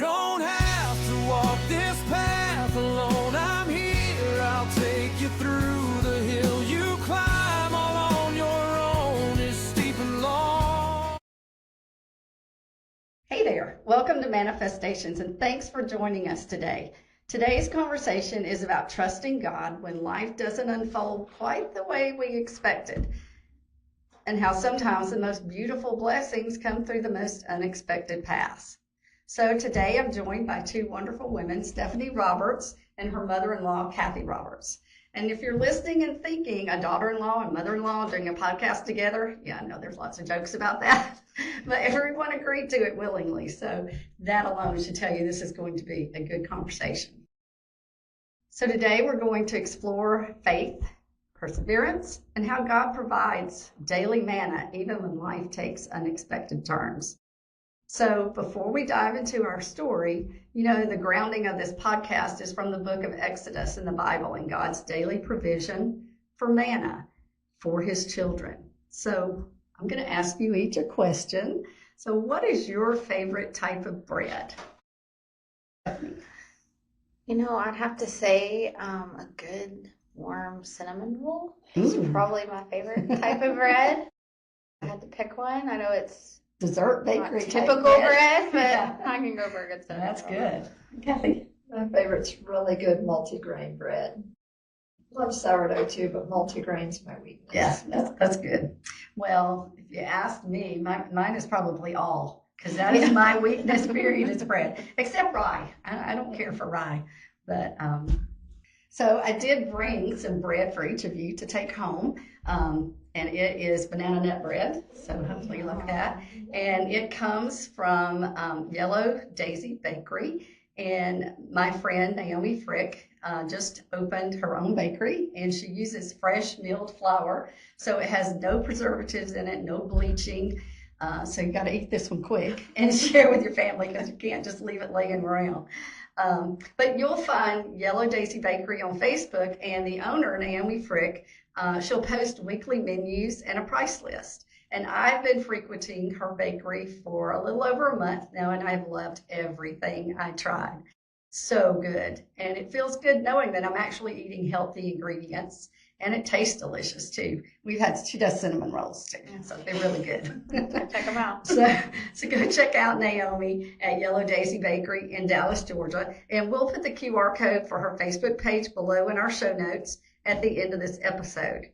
don't have to walk this path alone. I'm here, I'll take you through the hill you climb all on your own. It's steep and long. Hey there, welcome to Manna-Festations, and thanks for joining us today. Today's conversation is about trusting God when life doesn't unfold quite the way we expected, and how sometimes the most beautiful blessings come through the most unexpected paths. So today I'm joined by two wonderful women, Stephanie Roberts and her mother-in-law, Kathy Roberts. And if you're listening and thinking a daughter-in-law and mother-in-law doing a podcast together, yeah, I know there's lots of jokes about that, but everyone agreed to it willingly. So that alone should tell you this is going to be a good conversation. So today we're going to explore faith, perseverance, and how God provides daily manna even when life takes unexpected turns. So before we dive into our story, you know, the grounding of this podcast is from the book of Exodus in the Bible and God's daily provision for manna for his children. So I'm going to ask you each a question. So what is your favorite type of bread? You know, I'd have to say a good warm cinnamon roll is probably my favorite type of bread. I had to pick one. I know it's Dessert bakery not typical bread, but yeah. I can go for a good cinnamon roll. That's good. Kathy? My favorite's really good multigrain bread. Love sourdough too, but multigrain's my weakness. Yes, that's good. Well, if you ask me, mine is probably all, because that is my weakness, period, is bread, except rye. I don't care for rye. But so I did bring some bread for each of you to take home, and it is banana nut bread, so hopefully you like that. And it comes from Yellow Daisy Bakery, and my friend Naomi Frick just opened her own bakery, and she uses fresh milled flour, so it has no preservatives in it, no bleaching. So you got to eat this one quick and share with your family, because you can't just leave it laying around. But you'll find Yellow Daisy Bakery on Facebook, and the owner, Naomi Frick, she'll post weekly menus and a price list. And I've been frequenting her bakery for a little over a month now, and I've loved everything I tried. So good. And it feels good knowing that I'm actually eating healthy ingredients, and it tastes delicious too. She does cinnamon rolls too, so they're really good. Check them out. So go check out Naomi at Yellow Daisy Bakery in Dallas, Georgia. And we'll put the QR code for her Facebook page below in our show notes at the end of this episode.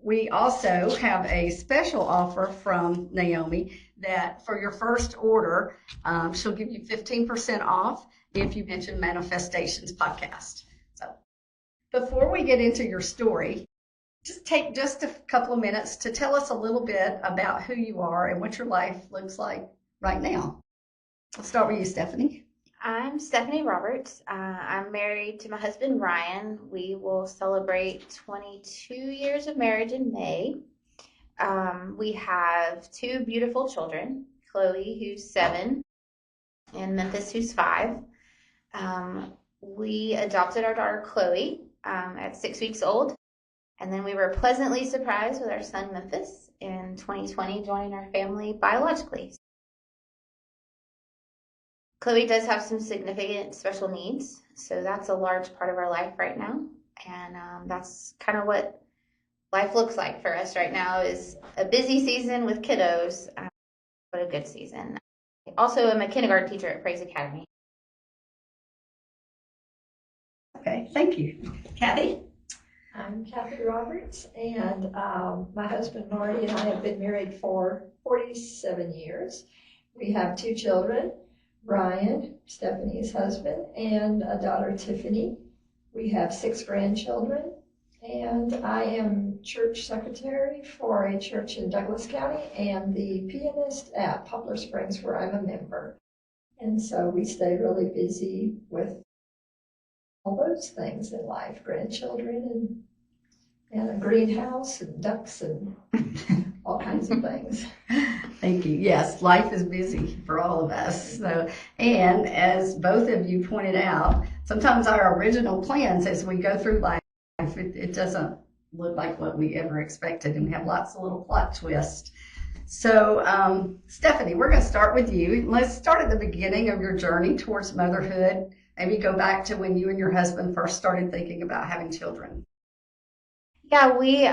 We also have a special offer from Naomi that for your first order, she'll give you 15% off if you mention Manna-Festations podcast. So before we get into your story, just take just a couple of minutes to tell us a little bit about who you are and what your life looks like right now. I'll start with you, Stephanie. I'm Stephanie Roberts. I'm married to my husband, Ryan. We will celebrate 22 years of marriage in May. We have two beautiful children, Chloe, who's 7, and Memphis, who's 5. We adopted our daughter, Chloe, at 6 weeks old. And then we were pleasantly surprised with our son, Memphis, in 2020, joining our family biologically. Chloe does have some significant special needs, so that's a large part of our life right now. And that's kind of what life looks like for us right now, is a busy season with kiddos, but a good season. Also, I'm a kindergarten teacher at Praise Academy. Okay, thank you. Kathy? I'm Kathy Roberts, and my husband Marty and I have been married for 47 years. We have 2 children, Brian, Stephanie's husband, and a daughter, Tiffany. We have 6 grandchildren, and I am church secretary for a church in Douglas County and the pianist at Poplar Springs, where I'm a member. And so we stay really busy with all those things in life, grandchildren and a greenhouse and ducks and all kinds of things. Thank you. Yes, life is busy for all of us. So, and as both of you pointed out, sometimes our original plans as we go through life, it doesn't look like what we ever expected, and we have lots of little plot twists. So, Stephanie, we're going to start with you. Let's start at the beginning of your journey towards motherhood. Maybe go back to when you and your husband first started thinking about having children. Yeah, we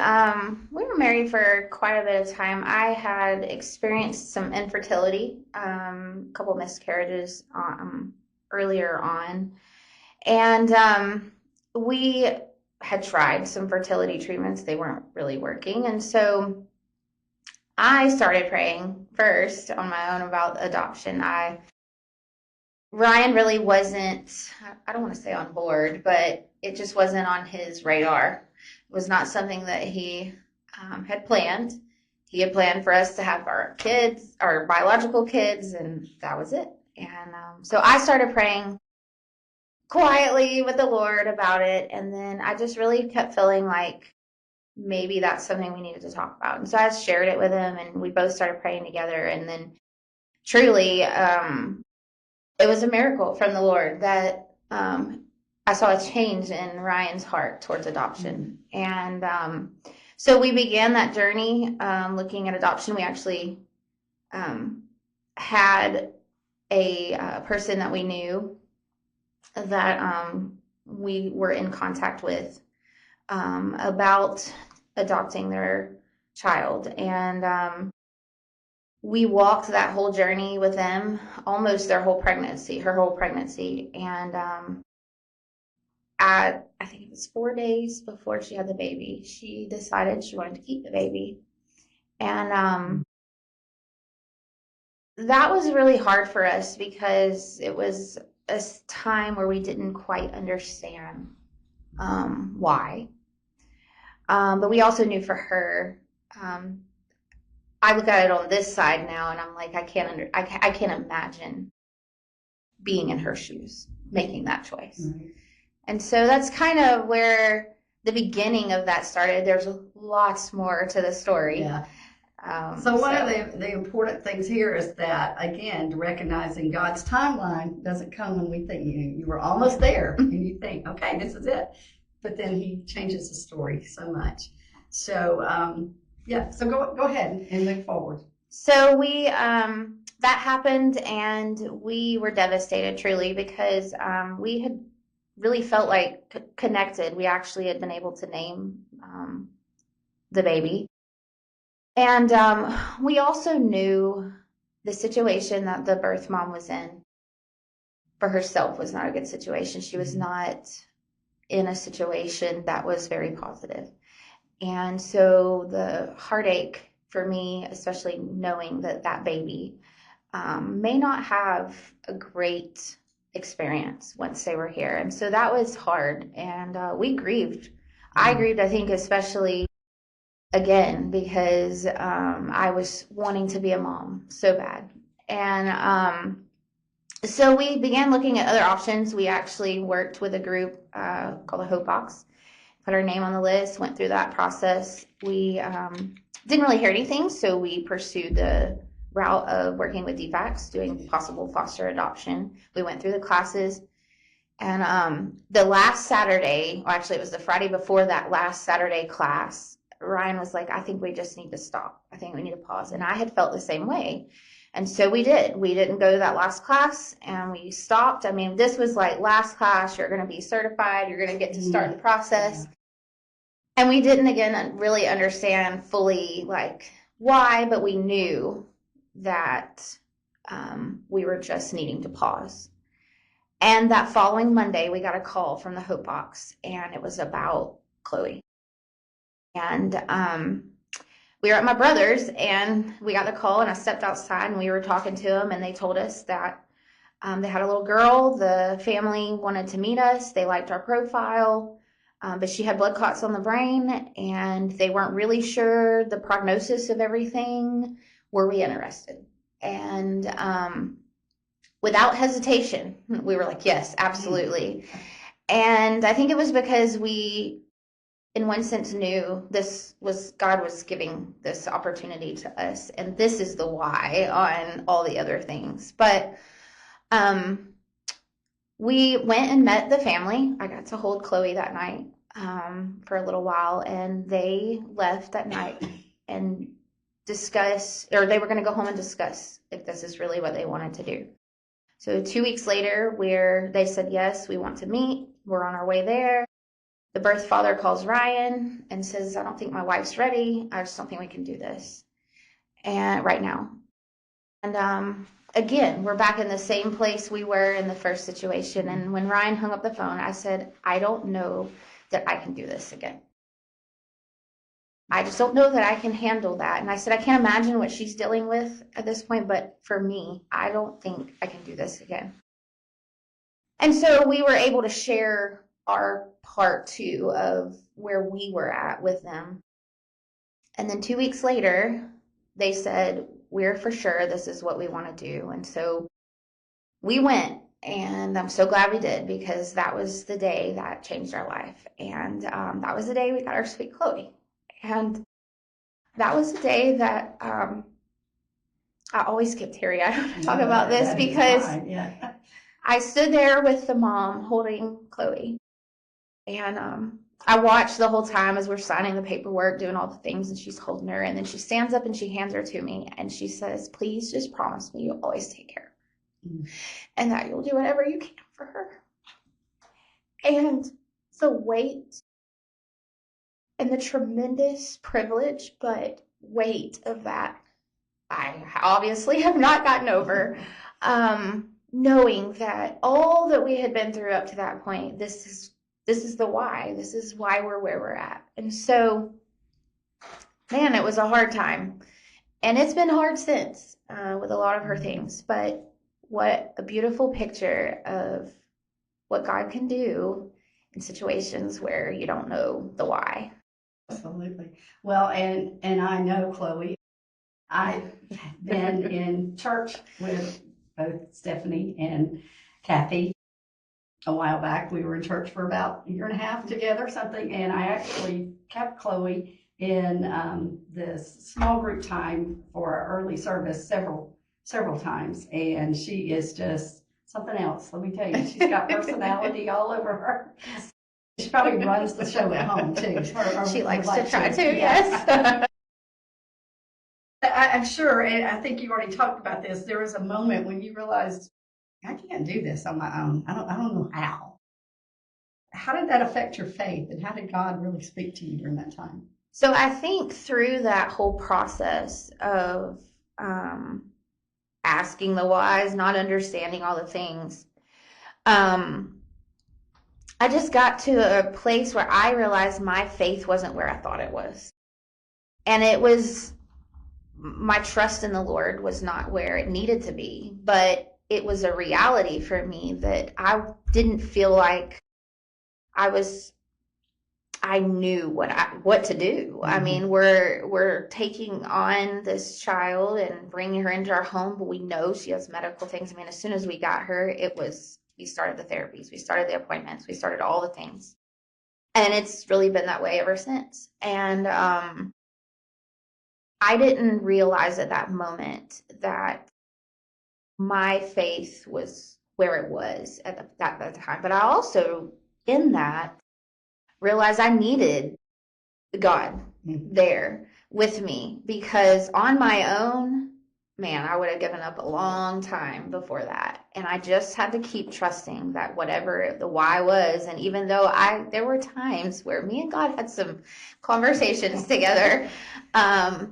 were married for quite a bit of time. I had experienced some infertility, a couple miscarriages earlier on, and we had tried some fertility treatments. They weren't really working, and so I started praying first on my own about adoption. Ryan really wasn't, I don't want to say on board, but it just wasn't on his radar. It was not something that he had planned. He had planned for us to have our kids, our biological kids, and that was it. And so I started praying quietly with the Lord about it. And then I just really kept feeling like maybe that's something we needed to talk about. And so I shared it with him, and we both started praying together. And then truly, it was a miracle from the Lord that I saw a change in Ryan's heart towards adoption. And so we began that journey looking at adoption. We actually had a person that we knew that we were in contact with about adopting their child. And we walked that whole journey with them, almost her whole pregnancy. And I think it was 4 days before she had the baby, she decided she wanted to keep the baby. And that was really hard for us because it was a time where we didn't quite understand why. But we also knew for her, I look at it on this side now, and I'm like, I can't imagine being in her shoes, making that choice. Mm-hmm. And so that's kind of where the beginning of that started. There's lots more to the story. Yeah. So one of the important things here is that, again, recognizing God's timeline doesn't come when we think you were almost there and you think, okay, this is it. But then he changes the story so much. So, so go ahead and move forward. So we that happened, and we were devastated truly because we had really felt like connected. We actually had been able to name the baby. And we also knew the situation that the birth mom was in for herself was not a good situation. She was not in a situation that was very positive. And so the heartache for me, especially knowing that that baby may not have a great experience once they were here. And so that was hard. And we grieved. I grieved, I think, especially again, because I was wanting to be a mom so bad. And so we began looking at other options. We actually worked with a group called the Hope Box, put our name on the list, went through that process. We didn't really hear anything, so we pursued the route of working with DFACS, doing possible foster adoption. We went through the classes. And the last Saturday, or actually it was the Friday before that last Saturday class, Ryan was like, I think we just need to stop. I think we need to pause. And I had felt the same way. And so we did. We didn't go to that last class, and we stopped. I mean, this was like last class, you're going to be certified, you're going to get to start the process. Yeah. And we didn't, again, really understand fully like why, but we knew that we were just needing to pause. And that following Monday, we got a call from the Hope Box, and it was about Chloe. And we were at my brother's, and we got the call, and I stepped outside, and we were talking to them, and they told us that they had a little girl. The family wanted to meet us. They liked our profile, but she had blood clots on the brain, and they weren't really sure the prognosis of everything. Were we interested? And without hesitation, we were like, yes, absolutely. And I think it was because we, in one sense, knew God was giving this opportunity to us, and this is the why on all the other things. But we went and met the family. I got to hold Chloe that night for a little while, and they left that night, and discuss, or they were going to go home and discuss if this is really what they wanted to do. So 2 weeks later, they said, yes, we want to meet. We're on our way there. The birth father calls Ryan and says, I don't think my wife's ready. I just don't think we can do this and right now. And again, we're back in the same place we were in the first situation. And when Ryan hung up the phone, I said, I don't know that I can do this again. I just don't know that I can handle that. And I said, I can't imagine what she's dealing with at this point, but for me, I don't think I can do this again. And so we were able to share our part too of where we were at with them. And then 2 weeks later, they said, we're for sure this is what we want to do. And so we went, and I'm so glad we did, because that was the day that changed our life. And that was the day we got our sweet Chloe. And that was the day that I always get teary-eyed when I talk about this, because I stood there with the mom holding Chloe. And I watched the whole time as we're signing the paperwork, doing all the things, and she's holding her. And then she stands up and she hands her to me, and she says, please just promise me you'll always take care of her, and that you'll do whatever you can for her. And the weight and the tremendous privilege, but weight of that, I obviously have not gotten over. Knowing that all that we had been through up to that point, this is the why. This is why we're where we're at. And so, man, it was a hard time. And it's been hard since with a lot of her things. But what a beautiful picture of what God can do in situations where you don't know the why. Absolutely. Well, and I know Chloe. I've been in church with both Stephanie and Kathy. A while back, we were in church for about a year and a half together, something, and I actually kept Chloe in this small group time for our early service several times, and she is just something else. Let me tell you, she's got personality all over her. She probably runs the show at home too. She likes to try to, yes. I'm sure, and I think you already talked about this. There was a moment when you realized, I can't do this on my own. I don't know how. How did that affect your faith, and how did God really speak to you during that time? So I think through that whole process of asking the whys, not understanding all the things, I just got to a place where I realized my faith wasn't where I thought it was. And it was, my trust in the Lord was not where it needed to be, but it was a reality for me that I didn't feel like I knew what to do. I mean, we're taking on this child and bringing her into our home, but we know she has medical things. I mean, as soon as we got her, we started the therapies, we started the appointments, we started all the things. And it's really been that way ever since. And I didn't realize at that moment that my faith was where it was at that time. But I also, in that, realized I needed God there with me, because on my own, man, I would have given up a long time before that. And I just had to keep trusting that whatever the why was. And even though there were times where me and God had some conversations together, I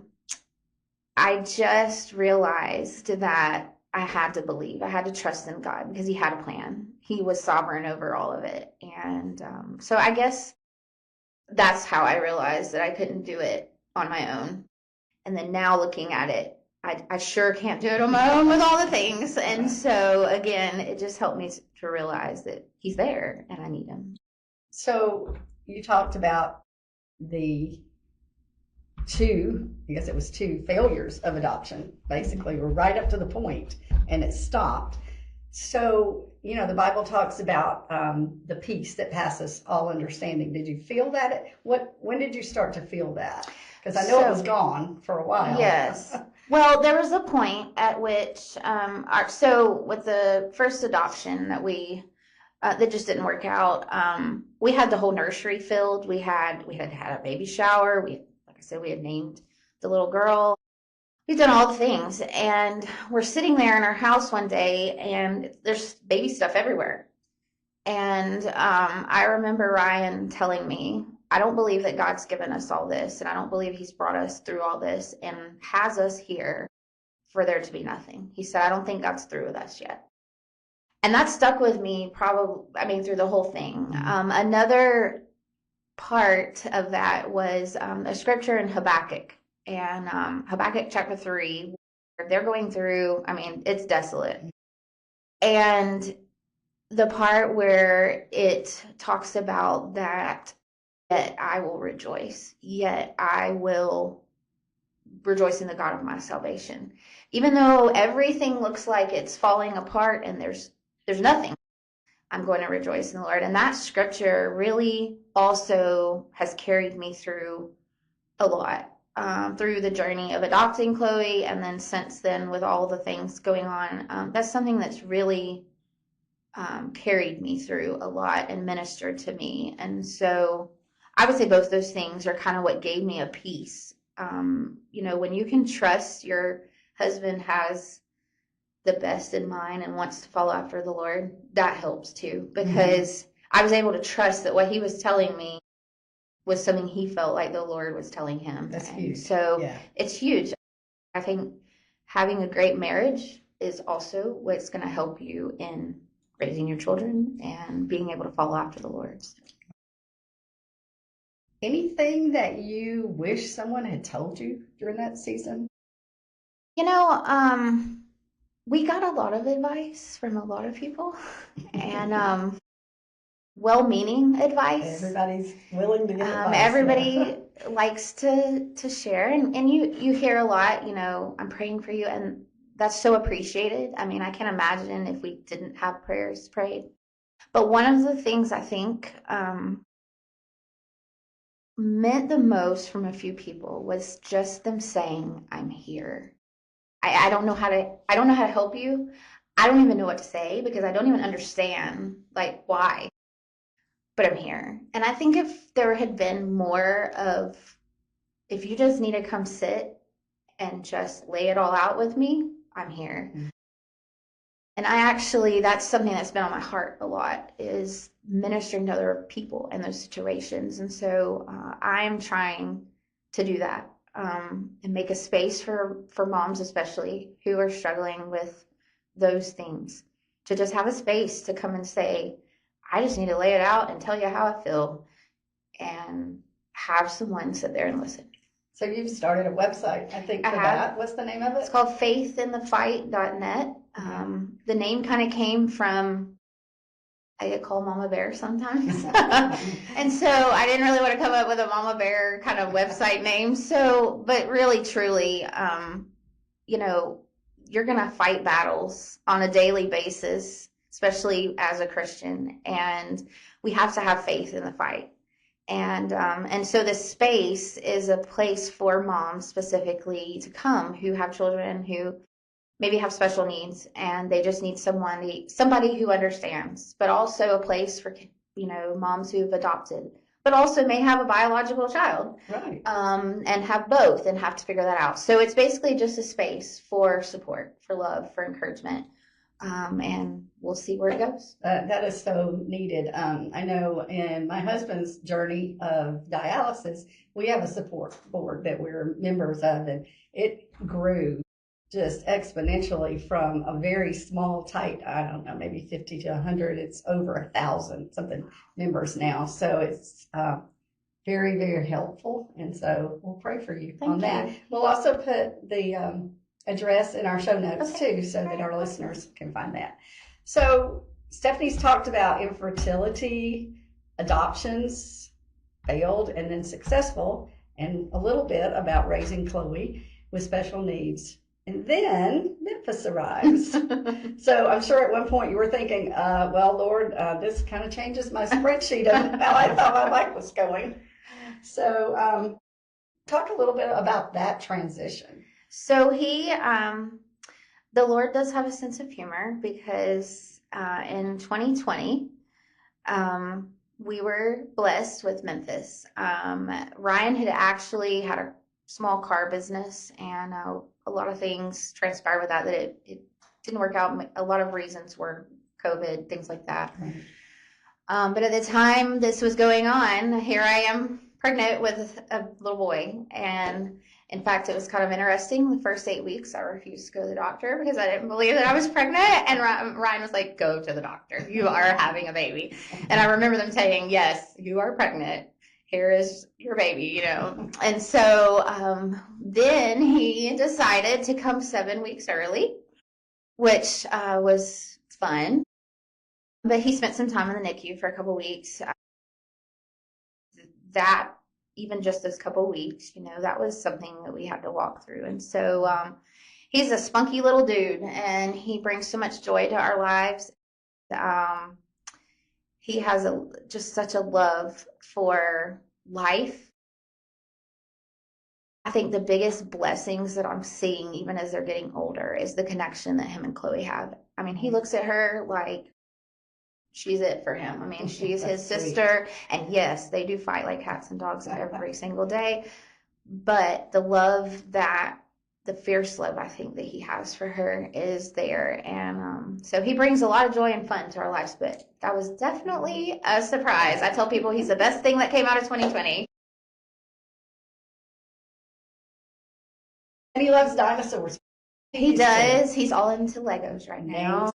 just realized that I had to believe. I had to trust in God because He had a plan. He was sovereign over all of it. And so I guess that's how I realized that I couldn't do it on my own. And then now looking at it, I sure can't do it on my own with all the things. And so again, it just helped me to realize that He's there and I need Him. So you talked about the two failures of adoption. Basically, we're right up to the point and it stopped. So, the Bible talks about the peace that passes all understanding. Did you feel that? When did you start to feel that? Because I know it was gone for a while. Yes. Well, there was a point at which, so with the first adoption that that just didn't work out, we had the whole nursery filled. We had a baby shower. Like I said, we had named the little girl. we've done all the things. And we're sitting there in our house one day, and there's baby stuff everywhere. And I remember Ryan telling me, I don't believe that God's given us all this, and I don't believe he's brought us through all this and has us here for there to be nothing. He said, I don't think God's through with us yet. And that stuck with me probably, I mean, through the whole thing. Another part of that was a scripture in Habakkuk, and Habakkuk chapter 3, where they're going through, I mean, it's desolate. And the part where it talks about that, yet I will rejoice, yet I will rejoice in the God of my salvation. Even though everything looks like it's falling apart and there's nothing, I'm going to rejoice in the Lord. And that scripture really also has carried me through a lot, through the journey of adopting Chloe, and then since then with all the things going on. That's something that's really carried me through a lot and ministered to me. And so I would say both those things are kind of what gave me a peace. When you can trust your husband has the best in mind and wants to follow after the Lord, that helps too, because I was able to trust that what he was telling me was something he felt like the Lord was telling him. That's and huge. So Yeah. It's huge. I think having a great marriage is also what's going to help you in raising your children and being able to follow after the Lord. Anything that you wish someone had told you during that season? We got a lot of advice from a lot of people, and well-meaning advice. Everybody's willing to give advice. Everybody likes to share, and you hear a lot, I'm praying for you, and that's so appreciated. I mean, I can't imagine if we didn't have prayers prayed. But one of the things I think meant the most from a few people was just them saying, I'm here. I don't know how to help you. I don't even know what to say because I don't even understand like why. But I'm here. And I think if there had been more of, if you just need to come sit and just lay it all out with me, I'm here. Mm-hmm. And that's something that's been on my heart a lot, is ministering to other people in those situations. And so I'm trying to do that, and make a space for moms, especially who are struggling with those things, to just have a space to come and say, I just need to lay it out and tell you how I feel, and have someone sit there and listen. So you've started a website, I think, for that. What's the name of it? It's called faithinthefight.net. The name kind of came from, I get called Mama Bear sometimes. And so I didn't really want to come up with a Mama Bear kind of website name. So, but really, truly, you're going to fight battles on a daily basis, especially as a Christian. And we have to have faith in the fight. And so this space is a place for moms specifically to come who have children who maybe have special needs, and they just need somebody who understands, but also a place for, moms who've adopted, but also may have a biological child, right? And have both and have to figure that out. So it's basically just a space for support, for love, for encouragement. And we'll see where it goes. That is so needed. I know in my husband's journey of dialysis, we have a support board that we're members of, and it grew just exponentially from a very small, tight, I don't know, maybe 50 to 100. It's over 1,000 something members now. So it's very, very helpful. And so we'll pray for you on that. We'll also put the address in our show notes too, so that our listeners can find that. So Stephanie's talked about infertility, adoptions, failed and then successful, and a little bit about raising Chloe with special needs. And then Memphis arrives. So I'm sure at one point you were thinking, well, Lord, this kind of changes my spreadsheet of how I thought my life was going. So talk a little bit about that transition. So the Lord does have a sense of humor, because in 2020, we were blessed with Memphis. Ryan had actually had a small car business, and a lot of things transpired with that it didn't work out. A lot of reasons were COVID, things like that. Right. But at the time this was going on, here I am pregnant with a little boy. And in fact, it was kind of interesting. The first 8 weeks, I refused to go to the doctor because I didn't believe that I was pregnant. And Ryan was like, go to the doctor. You are having a baby. And I remember them saying, yes, you are pregnant. Here is your baby, you know. And so then he decided to come 7 weeks early, which was fun. But he spent some time in the NICU for a couple weeks. That, even just those couple weeks, you know, that was something that we had to walk through. And so he's a spunky little dude, and he brings so much joy to our lives. He has just such a love for life. I think the biggest blessings that I'm seeing, even as they're getting older, is the connection that him and Chloe have. I mean, he looks at her like she's it for him. I mean, she's his sister. And yes, they do fight like cats and dogs every single day. But the love the fierce love I think that he has for her is there. And so he brings a lot of joy and fun to our lives. But that was definitely a surprise. I tell people he's the best thing that came out of 2020. And he loves dinosaurs. He does. He's all into Legos right now.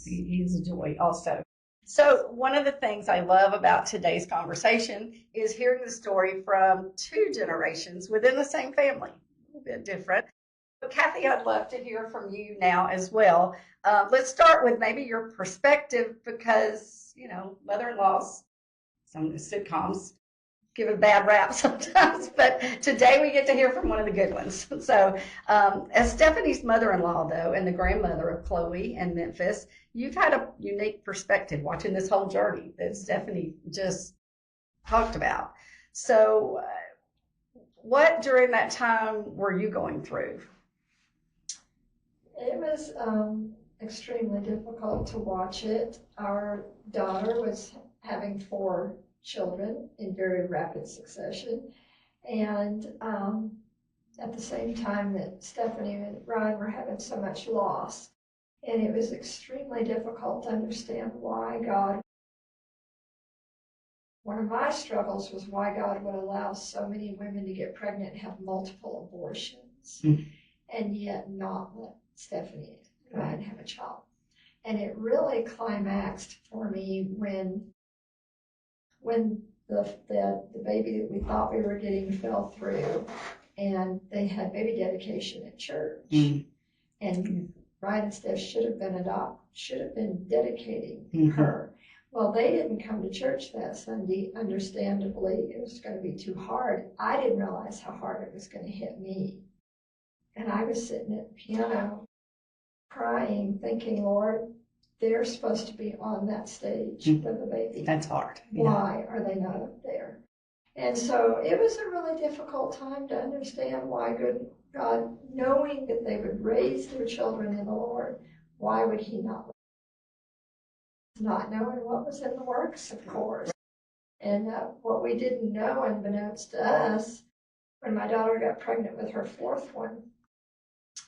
He's a joy also. So one of the things I love about today's conversation is hearing the story from two generations within the same family. A little bit different. But Kathy, I'd love to hear from you now as well. Let's start with maybe your perspective because, you know, mother-in-laws, some of the sitcoms give it a bad rap sometimes, but today we get to hear from one of the good ones. So as Stephanie's mother-in-law, though, and the grandmother of Chloe and Memphis, you've had a unique perspective watching this whole journey that Stephanie just talked about. So what during that time were you going through? It was extremely difficult to watch it. Our daughter was having 4 children in very rapid succession. And at the same time that Stephanie and Ryan were having so much loss. And it was extremely difficult to understand why God. One of my struggles was why God would allow so many women to get pregnant and have multiple abortions, and yet not let Stephanie and Ryan have a child. And it really climaxed for me when the baby that we thought we were getting fell through, and they had baby dedication at church. And Ryan and Steph should have been dedicating her. Well, they didn't come to church that Sunday. Understandably, it was going to be too hard. I didn't realize how hard it was going to hit me. And I was sitting at the piano crying, thinking, Lord, they're supposed to be on that stage with the baby. That's hard. Why are they not up there? And so it was a really difficult time to understand why God, knowing that they would raise their children in the Lord, why would he not? Not knowing what was in the works, of course. And what we didn't know, unbeknownst to us, when my daughter got pregnant with her 4th one,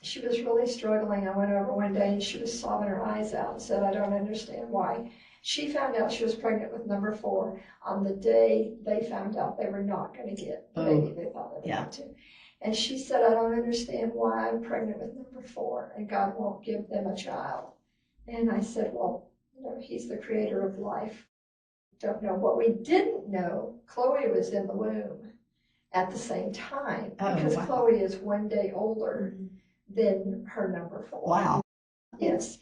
she was really struggling. I went over one day and she was sobbing her eyes out and said, I don't understand why. She found out she was pregnant with number 4 on the day they found out they were not going to get the baby they thought they were going to. And she said, I don't understand why I'm pregnant with number 4 and God won't give them a child. And I said, well, you know, he's the creator of life. Don't know. What we didn't know, Chloe was in the womb at the same time because Chloe is 1 day older than her number 4. Wow. Yes.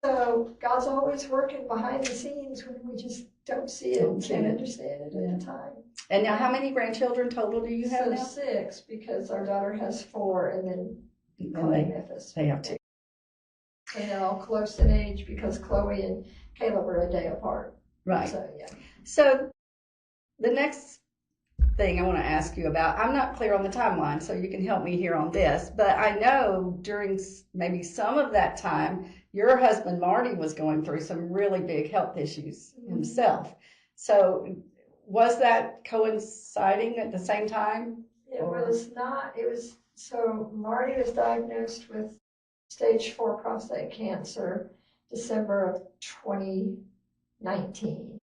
So God's always working behind the scenes when we just don't see it and can't understand it at the time. And now how many grandchildren total do you have now? 6, because our daughter has 4 and then Chloe and Memphis. They have 2. And they're all close in age because Chloe and Caleb are a day apart. Right. So, yeah. So the next thing I want to ask you about, I'm not clear on the timeline, so you can help me here on this, but I know during maybe some of that time, your husband Marty was going through some really big health issues himself. So was that coinciding at the same time? It was not. It was So Marty was diagnosed with stage 4 prostate cancer December of 2019.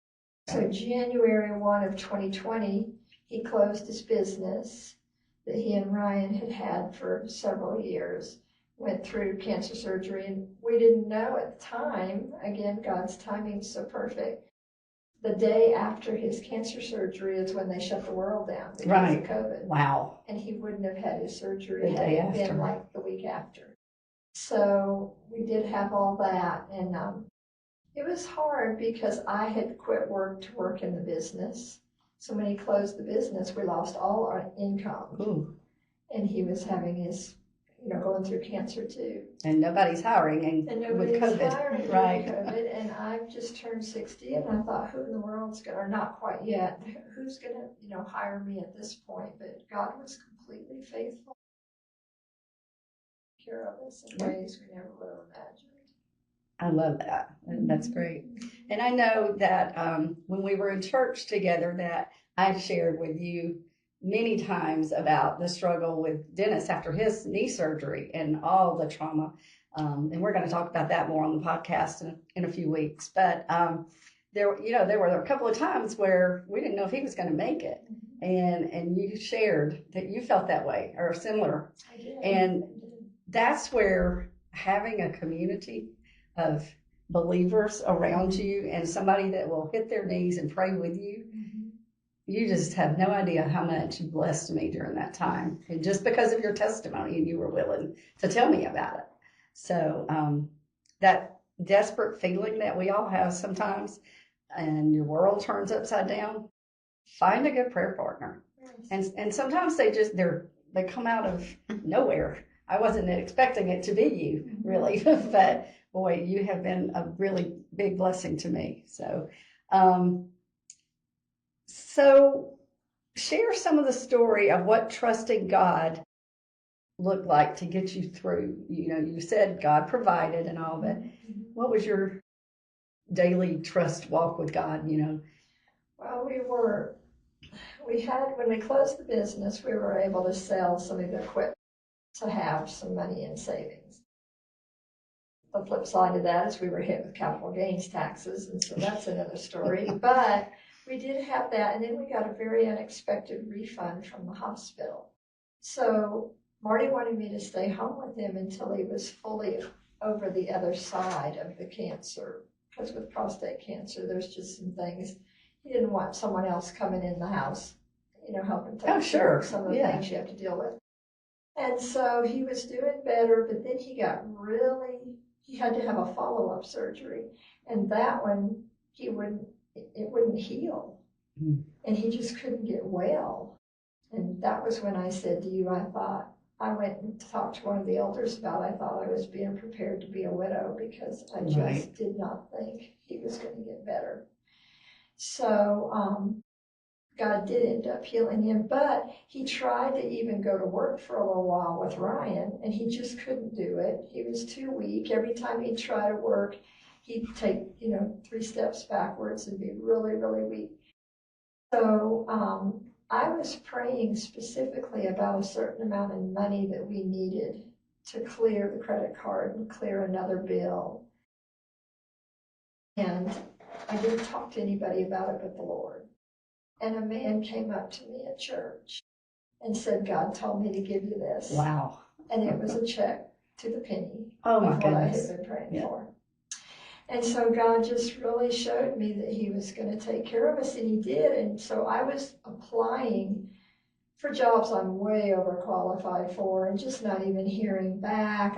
So January 1 of 2020, he closed his business that he and Ryan had had for several years, went through cancer surgery, and we didn't know at the time, again, God's timing's so perfect. The day after his cancer surgery is when they shut the world down because of COVID. Wow. And he wouldn't have had his surgery The had day it been after. like the week after. So we did have all that, and it was hard because I had quit work to work in the business. So when he closed the business, we lost all our income. Ooh. And he was having his, going through cancer too. And nobody's hiring And with nobody's COVID. hiring Right. with COVID. And I've just turned 60, and I thought, who in the world's going to, or not quite yet, who's going to, hire me at this point? But God was completely faithful. Care of us in ways we never would have imagined. I love that. And that's great. And I know that when we were in church together that I shared with you many times about the struggle with Dennis after his knee surgery and all the trauma. And we're going to talk about that more on the podcast in a few weeks. But there were a couple of times where we didn't know if he was going to make it. And you shared that you felt that way or similar. I did. And that's where having a community of believers around you and somebody that will hit their knees and pray with you, you just have no idea how much you blessed me during that time. And just because of your testimony, and you were willing to tell me about it. So that desperate feeling that we all have sometimes, and your world turns upside down, find a good prayer partner. Yes. And sometimes they come out of nowhere. I wasn't expecting it to be you, really, but boy, you have been a really big blessing to me. So, so share some of the story of what trusting God looked like to get you through. You said God provided and all, but what was your daily trust walk with God? Well, when we closed the business, we were able to sell some of the equipment to have some money in savings. The flip side of that is we were hit with capital gains taxes, and so that's another story. But we did have that, and then we got a very unexpected refund from the hospital. So Marty wanted me to stay home with him until he was fully over the other side of the cancer, because with prostate cancer, there's just some things. He didn't want someone else coming in the house, helping take care of some of the things you have to deal with. And so he was doing better, but then he had to have a follow-up surgery. And that one, it wouldn't heal. And he just couldn't get well. And that was when I said to you, I went and talked to one of the elders about it. I thought I was being prepared to be a widow because I just did not think he was going to get better. So God did end up healing him, but he tried to even go to work for a little while with Ryan, and he just couldn't do it. He was too weak. Every time he'd try to work, he'd take, 3 steps backwards and be really, really weak. So I was praying specifically about a certain amount of money that we needed to clear the credit card and clear another bill. And I didn't talk to anybody about it but the Lord. And a man came up to me at church and said, God told me to give you this. Wow. And it was a check to the penny of what goodness. I had been praying for. And so God just really showed me that he was going to take care of us, and he did. And so I was applying for jobs I'm way overqualified for and just not even hearing back.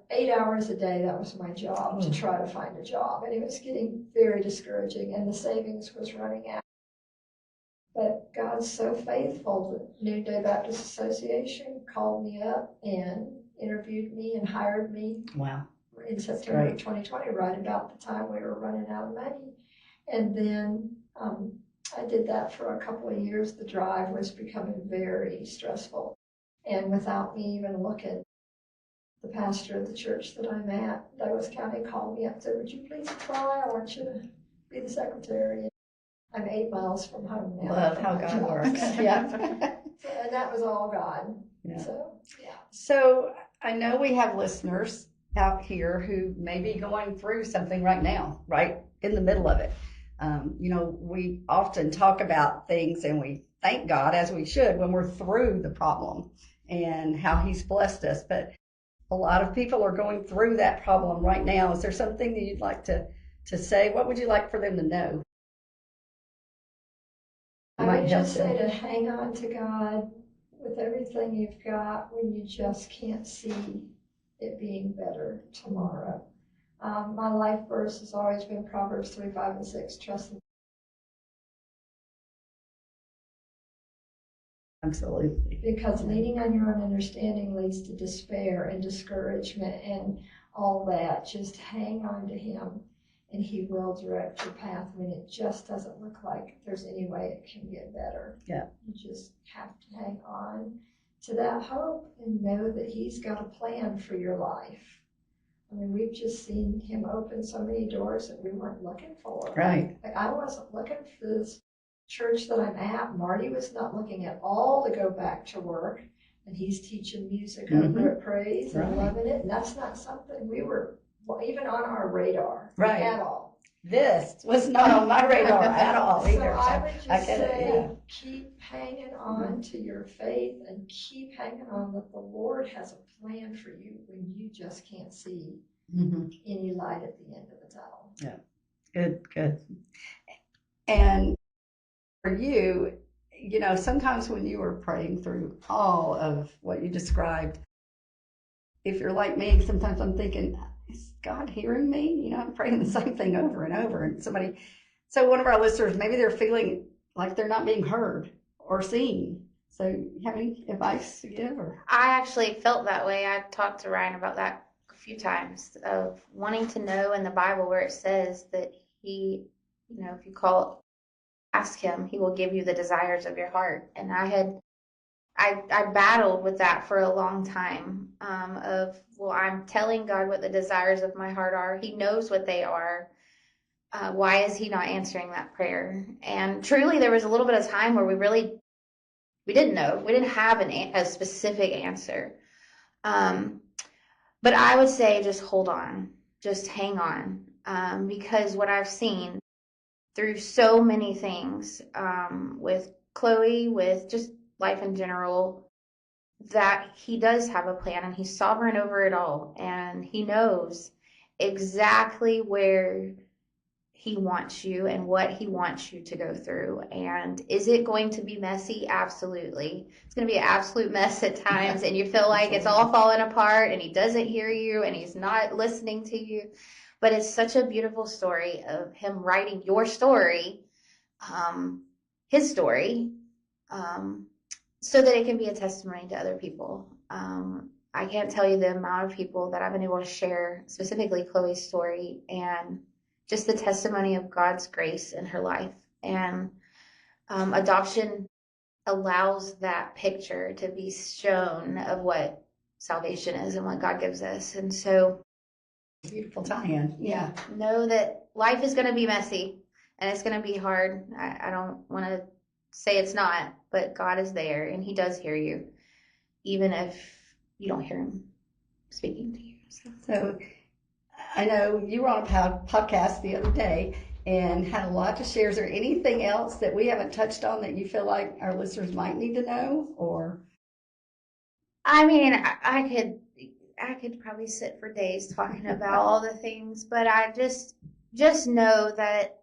8 hours a day, that was my job, to try to find a job. And it was getting very discouraging, and the savings was running out. But God's so faithful that Noonday Baptist Association called me up and interviewed me and hired me. Wow. In September of 2020, right about the time we were running out of money. And then I did that for a couple of years. The drive was becoming very stressful. And without me even looking, the pastor of the church that I'm at, Douglas County, called me up and said, would you please apply? I want you to be the secretary. I'm 8 miles from home now. Love how God works. Yeah. And that was all God. Yeah. So, yeah. So I know we have listeners out here who may be going through something right now, right in the middle of it. We often talk about things and we thank God, as we should, when we're through the problem and how He's blessed us. But a lot of people are going through that problem right now. Is there something that you'd like to say? What would you like for them to know? I would just say to hang on to God with everything you've got when you just can't see it being better tomorrow. My life verse has always been Proverbs 3, 5, and 6. Trust in. Absolutely. Because leaning on your own understanding leads to despair and discouragement and all that. Just hang on to Him, and He will direct your path when it just doesn't look like there's any way it can get better. Yeah. You just have to hang on to that hope and know that He's got a plan for your life. I mean, we've just seen Him open so many doors that we weren't looking for. Right. Like, I wasn't looking for this church that I'm at. Marty was not looking at all to go back to work, and he's teaching music over at Praise and loving it. And that's not something we were even on our radar at all. This was not on my radar at all either. So I would just say, keep hanging on to your faith and keep hanging on that the Lord has a plan for you when you just can't see any light at the end of the tunnel. Yeah, good. And for you, sometimes when you were praying through all of what you described, if you're like me, sometimes I'm thinking, is God hearing me? I'm praying the same thing over and over. And so one of our listeners, maybe they're feeling like they're not being heard or seen. So you have any advice to give? Or? I actually felt that way. I talked to Ryan about that a few times, of wanting to know in the Bible where it says that He, if you ask Him, He will give you the desires of your heart. And I battled with that for a long time, I'm telling God what the desires of my heart are. He knows what they are. Why is He not answering that prayer? And truly, there was a little bit of time where we didn't know. We didn't have a specific answer. But I would say just hold on. Just hang on. Because what I've seen through so many things, with Chloe, with just life in general, that He does have a plan and He's sovereign over it all. And He knows exactly where He wants you and what He wants you to go through. And is it going to be messy? Absolutely. It's going to be an absolute mess at times, and you feel like it's all falling apart and He doesn't hear you and He's not listening to you. But it's such a beautiful story of Him writing your story, His story, so that it can be a testimony to other people. I can't tell you the amount of people that I've been able to share, specifically Chloe's story, and just the testimony of God's grace in her life. And adoption allows that picture to be shown of what salvation is and what God gives us. And so, beautiful tie-in. Yeah. Know that life is going to be messy and it's going to be hard. I don't want to say it's not, but God is there and He does hear you, even if you don't hear Him speaking to you. So I know you were on a podcast the other day and had a lot to share. Is there anything else that we haven't touched on that you feel like our listeners might need to know? Or I mean, I could probably sit for days talking about all the things, but I just know that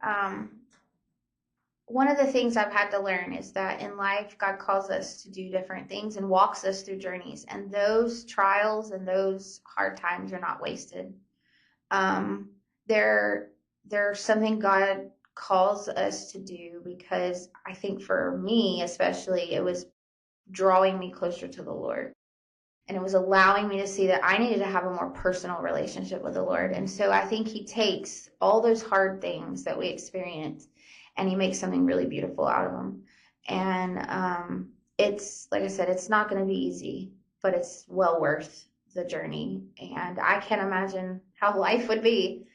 one of the things I've had to learn is that in life, God calls us to do different things and walks us through journeys, and those trials and those hard times are not wasted. They're something God calls us to do, because I think for me especially, it was drawing me closer to the Lord. And it was allowing me to see that I needed to have a more personal relationship with the Lord. And so I think He takes all those hard things that we experience and He makes something really beautiful out of them. And it's, like I said, it's not going to be easy, but it's well worth the journey. And I can't imagine how life would be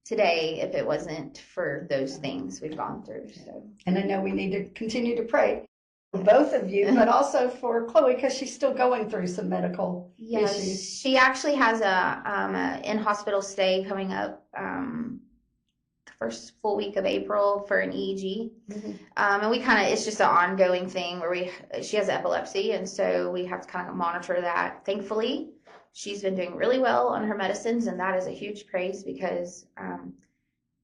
today if it wasn't for those things we've gone through. So. And I know we need to continue to pray both of you, but also for Chloe because she's still going through some medical Yes, issues. she actually has a in-hospital stay coming up the first full week of April for an EEG. And we kind of, it's just an ongoing thing where she has epilepsy, and so we have to kind of monitor that. Thankfully, she's been doing really well on her medicines, and that is a huge praise because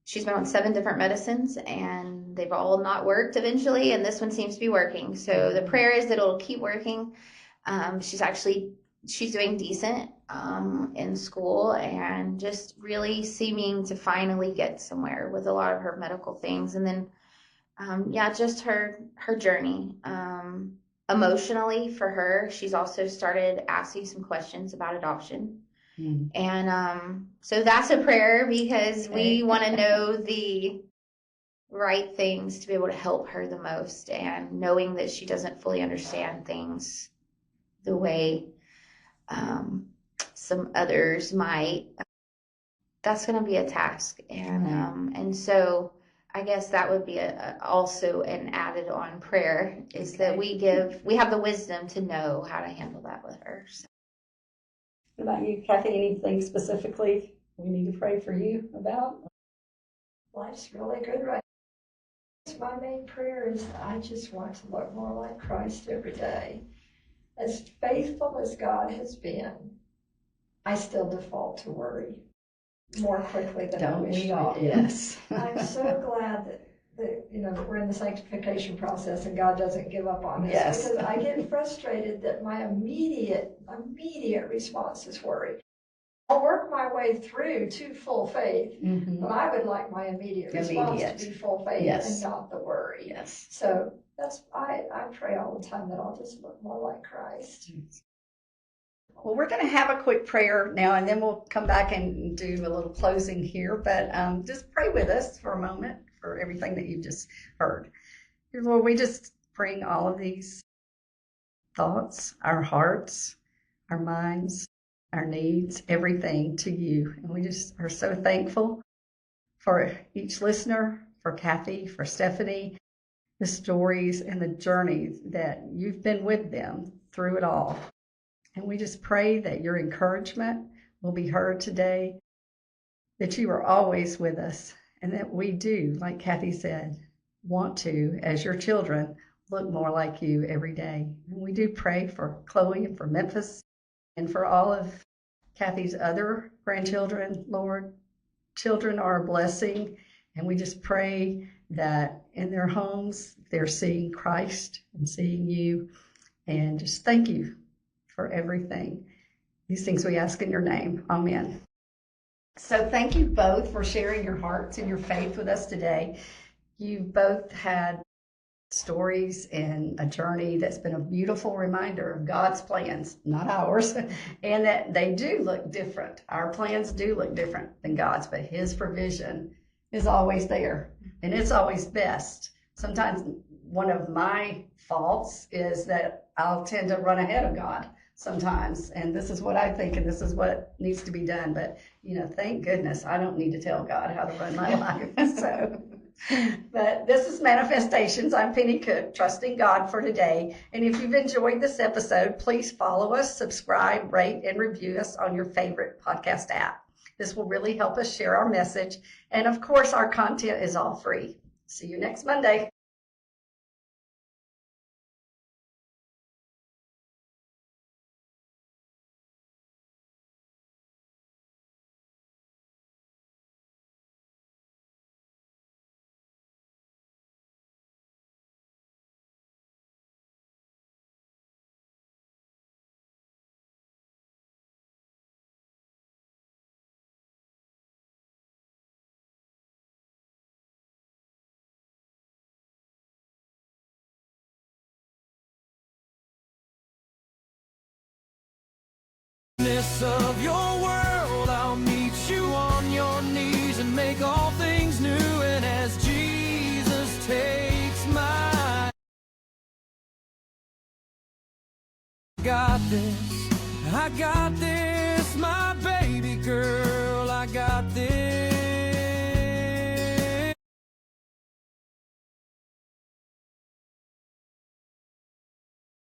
she's been on 7 different medicines and they've all not worked eventually, and this one seems to be working. So the prayer is that it'll keep working. She's doing decent in school and just really seeming to finally get somewhere with a lot of her medical things. And then, just her journey. Emotionally for her, she's also started asking some questions about adoption. And so that's a prayer because we want to know the right things to be able to help her the most, and knowing that she doesn't fully understand things the way some others might, that's going to be a task. And so I guess that would be also an added on prayer is that we have the wisdom to know how to handle that with her. So. What about you, Kathy? Anything specifically we need to pray for you about? Life's really good right now. My main prayer is I just want to look more like Christ every day. As faithful as God has been, I still default to worry more quickly than I wish I did. Yes. I'm so glad that we're in the sanctification process and God doesn't give up on us. Yes. Because I get frustrated that my immediate response is worry. I'll work my way through to full faith, but I would like my immediate response to be full faith and not the worry. Yes. So I pray all the time that I'll just look more like Christ. Well, we're going to have a quick prayer now, and then we'll come back and do a little closing here. But just pray with us for a moment for everything that you've just heard. Dear Lord, we just bring all of these thoughts, our hearts, our minds, our needs, everything to you. And we just are so thankful for each listener, for Kathy, for Stephanie, the stories and the journeys that you've been with them through it all. And we just pray that your encouragement will be heard today, that you are always with us, and that we do, like Kathy said, want to, as your children, look more like you every day. And we do pray for Chloe and for Memphis and for all of Kathy's other grandchildren, Lord. Children are a blessing, and we just pray that in their homes they're seeing Christ and seeing you, and just thank you for everything. These things we ask in your name. Amen. So thank you both for sharing your hearts and your faith with us today. You've both had stories and a journey that's been a beautiful reminder of God's plans, not ours, and that they do look different. Our plans do look different than God's, but his provision is always there, and it's always best. Sometimes one of my faults is that I'll tend to run ahead of God sometimes, and this is what I think, and this is what needs to be done. But thank goodness I don't need to tell God how to run my life. But this is Manna-Festations. I'm Penny Cook, trusting God for today. And if you've enjoyed this episode, please follow us, subscribe, rate, and review us on your favorite podcast app. This will really help us share our message. And of course, our content is all free. See you next Monday. Of your world, I'll meet you on your knees and make all things new. And as Jesus takes my I got this, my baby girl, I got this.